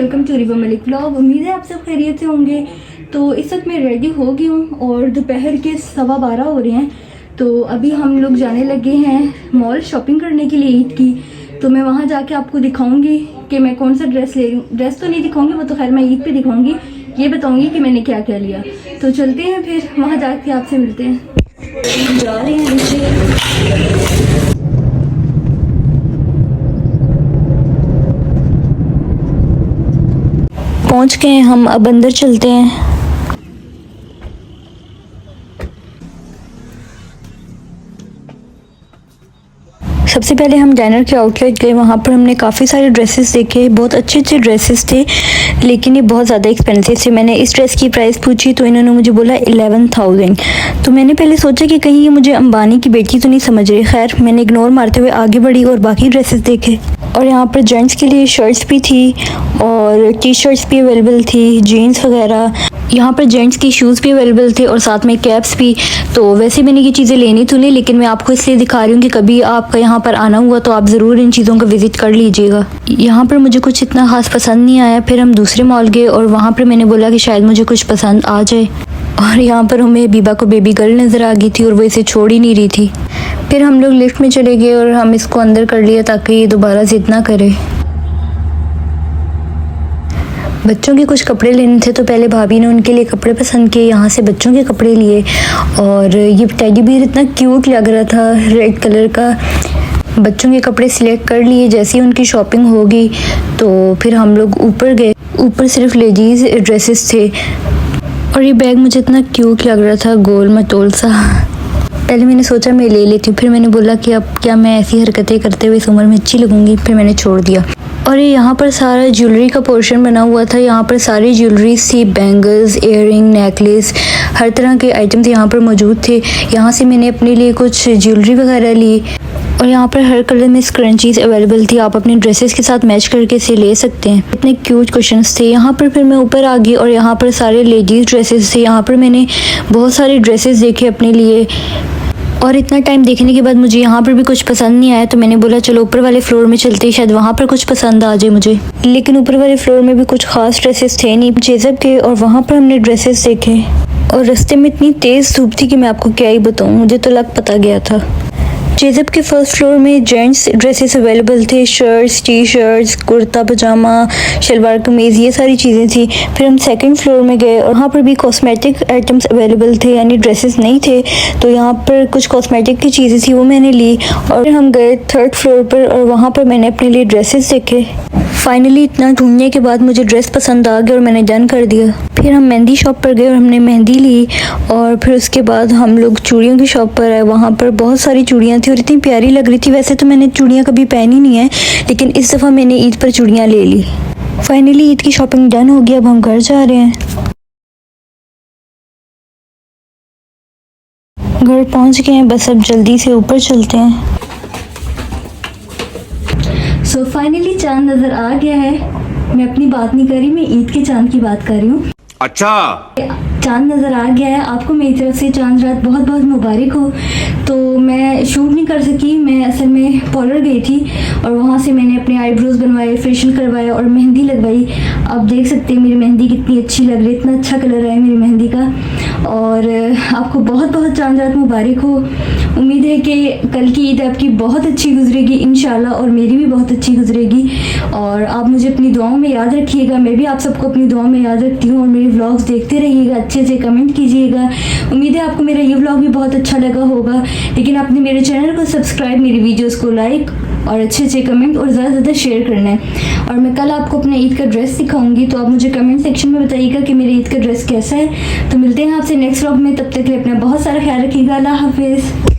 Welcome to Riva Malik vlog. उम्मीद है आप सब खैरियत से होंगे। तो इस वक्त मैं रेडी हो गई हूँ और दोपहर के 12:15 हो रहे हैं। तो अभी हम लोग जाने लगे हैं मॉल शॉपिंग करने के लिए ईद की। तो मैं वहाँ जाके आपको दिखाऊंगी कि मैं कौन सा ड्रेस ले रही हूँ। ड्रेस तो नहीं दिखाऊंगी, वो तो खैर मैं ईद पे दिखाऊंगी। ये बताऊंगी कि मैंने क्या क्या लिया। तो चलते हैं फिर वहाँ जाके आपसे मिलते हैं। जा रहे हैं नीचे। पहुंच गए हम, अब अंदर चलते हैं। सबसे पहले हम डाइनर के आउटलेट गए। वहाँ पर हमने काफ़ी सारे ड्रेसेस देखे, बहुत अच्छे अच्छे ड्रेसेस थे, लेकिन ये बहुत ज़्यादा एक्सपेंसिव थे। मैंने इस ड्रेस की प्राइस पूछी तो इन्होंने मुझे बोला 11,000। तो मैंने पहले सोचा कि कहीं ये मुझे अंबानी की बेटी तो नहीं समझ रही। खैर मैंने इग्नोर मारते हुए आगे बढ़ी और बाकी ड्रेसेस देखे। और यहाँ पर जेंट्स के लिए शर्ट्स भी थी और टी शर्ट्स भी अवेलेबल थी, जीन्स वगैरह। यहाँ पर जेंट्स की शूज़ भी अवेलेबल थे और साथ में कैप्स भी। तो वैसे मैंने ये चीज़ें लेनी तो नहीं, लेकिन मैं आपको इसलिए दिखा रही हूँ कि कभी आपका यहाँ पर आना हुआ तो आप ज़रूर इन चीज़ों का विज़िट कर लीजिएगा। यहाँ पर मुझे कुछ इतना ख़ास पसंद नहीं आया। फिर हम दूसरे मॉल गए और वहाँ पर मैंने बोला कि शायद मुझे कुछ पसंद आ जाए। और यहाँ पर हमें बीबा को बेबी गर्ल नज़र आ गई थी और वो इसे छोड़ ही नहीं रही थी। फिर हम लोग लिफ्ट में चले गए और हम इसको अंदर कर लिया ताकि ये दोबारा ज़िद ना करे। बच्चों के कुछ कपड़े लेने थे तो पहले भाभी ने उनके लिए कपड़े पसंद किए, यहाँ से बच्चों के कपड़े लिए। और ये टेडी बियर इतना क्यूट लग रहा था, रेड कलर का। बच्चों के कपड़े सिलेक्ट कर लिए। जैसे ही उनकी शॉपिंग होगी तो फिर हम लोग ऊपर गए। ऊपर सिर्फ लेडीज़ ड्रेसेस थे और ये बैग मुझे इतना क्यूट लग रहा था, गोल मटोल सा। पहले मैंने सोचा मैं ले लेती हूँ, फिर मैंने बोला कि अब क्या मैं ऐसी हरकतें करते हुए इस उम्र में अच्छी लगूंगी, फिर मैंने छोड़ दिया। और ये यहाँ पर सारा ज्वेलरी का पोर्शन बना हुआ था। यहाँ पर सारी ज्वेलरीज थी, बैंगल्स, इयररिंग, नेकलेस, हर तरह के आइटम्स यहाँ पर मौजूद थे। यहाँ से मैंने अपने लिए कुछ ज्वेलरी वगैरह ली। और यहाँ पर हर कलर में स्क्रंचीज अवेलेबल थी, आप अपने ड्रेसेस के साथ मैच करके इसे ले सकते हैं। इतने क्यूट कुशन्स थे। यहाँ पर फिर मैं ऊपर आ गई और यहाँ पर सारे लेडीज़ ड्रेसेस थे। यहाँ पर मैंने बहुत सारे ड्रेसेस देखे अपने लिए। और इतना टाइम देखने के बाद मुझे यहाँ पर भी कुछ पसंद नहीं आया तो मैंने बोला चलो ऊपर वाले फ्लोर में चलते, शायद वहाँ पर कुछ पसंद आ जाए मुझे। लेकिन ऊपर वाले फ्लोर में भी कुछ खास ड्रेसेस थे नहीं। जेज़ब के और वहाँ पर हमने ड्रेसेस देखे और रास्ते में इतनी तेज़ धूप थी कि मैं आपको क्या ही बताऊँ, मुझे तो लग पता गया था। जेज़ब के फर्स्ट फ्लोर में जेंट्स ड्रेसेस अवेलेबल थे, शर्ट्स, टी शर्ट्स, कुर्ता पजामा, शलवार कमीज़, ये सारी चीज़ें थी। फिर हम सेकंड फ्लोर में गए और वहाँ पर भी कॉस्मेटिक आइटम्स अवेलेबल थे, यानी ड्रेसेस नहीं थे। तो यहाँ पर कुछ कॉस्मेटिक की चीज़ें थी, वो मैंने ली। और फिर हम गए थर्ड फ्लोर पर और वहाँ पर मैंने अपने लिए ड्रेसेस देखे। फाइनली इतना ढूंढने के बाद मुझे ड्रेस पसंद आ गया और मैंने डन कर दिया। फिर हम मेहंदी शॉप पर गए और हमने मेहंदी ली। और फिर उसके बाद हम लोग चूड़ियों की शॉप पर आए। वहाँ पर बहुत सारी चूड़ियाँ थी और इतनी प्यारी लग रही थी। वैसे तो मैंने चूड़ियाँ कभी पहनी नहीं है, लेकिन इस दफ़ा मैंने ईद पर चूड़ियाँ ले ली। फाइनली ईद की शॉपिंग डन हो गई, अब हम घर जा रहे हैं। घर पहुँच गए हैं, बस अब जल्दी से ऊपर चलते हैं। सो फाइनली चांद नज़र आ गया है। मैं अपनी बात नहीं कर रही, मैं ईद के चांद की बात कर रही हूँ। अच्छा, चांद नज़र आ गया है। आपको मेरी तरफ से चांद रात बहुत बहुत मुबारक हो। तो मैं शूट नहीं कर सकी, मैं असल में पार्लर गई थी और वहाँ से मैंने अपने आईब्रोज बनवाए, फेशियल करवाया और मेहंदी लगवाई। आप देख सकते हैं मेरी मेहंदी कितनी अच्छी लग रही है, इतना अच्छा कलर है मेरी मेहंदी का। और आपको बहुत बहुत चांद रात मुबारक हो। उम्मीद है कि कल की ईद आपकी बहुत अच्छी गुजरेगी इंशाल्लाह, और मेरी भी बहुत अच्छी गुजरेगी। और आप मुझे अपनी दुआओं में याद रखिएगा, मैं भी आप सबको अपनी दुआओं में याद रखती हूँ। और मेरे व्लॉग्स देखते रहिएगा, अच्छे से कमेंट कीजिएगा। उम्मीद है आपको मेरा ये व्लॉग भी बहुत अच्छा लगा होगा। लेकिन आपने मेरे चैनल को सब्सक्राइब, मेरी वीडियोज़ को लाइक और अच्छे अच्छे कमेंट और ज़्यादा से ज़्यादा शेयर करना है। और मैं कल आपको अपना ईद का ड्रेस दिखाऊंगी, तो आप मुझे कमेंट सेक्शन में बताइएगा कि मेरे ईद का ड्रेस कैसा है। तो मिलते हैं आपसे नेक्स्ट व्लॉग में, तब तक के लिए अपना बहुत सारा ख्याल रखिएगा। अल्लाह हाफिज़।